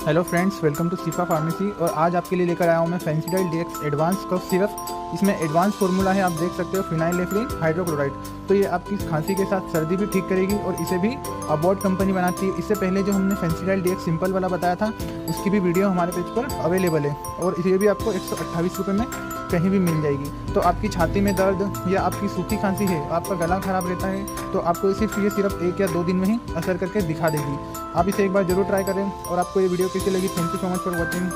Hello friends, welcome to Shifa pharmacy. और आज आपके लिए लेकर आया हूँ मैं फेंसिडाइल डीएक्स एडवांस कफ सिरप। इसमें एडवांस फार्मूला है, आप देख सकते हो, फिनाइलएथिलीन हाइड्रोक्लोराइड। तो ये आपकी खांसी के साथ सर्दी भी ठीक करेगी और इसे भी अबॉट कंपनी बनाती है। इससे पहले जो हमने फेंसिडाइल डीएक्स सिंपल वाला बताया था, उसकी भी वीडियो हमारे पेज पर अवेलेबल है और इसे भी आपको 128 रुपये में कहीं भी मिल जाएगी। तो आपकी छाती में दर्द या आपकी सूखी खांसी है, आपका गला खराब रहता है, तो आपको सिर्फ ये सिर्फ 1 या 2 दिन में ही असर करके दिखा देगी। आप इसे एक बार जरूर ट्राई करें। और आपको ये वीडियो कैसी लगी? Thank you so much for watching.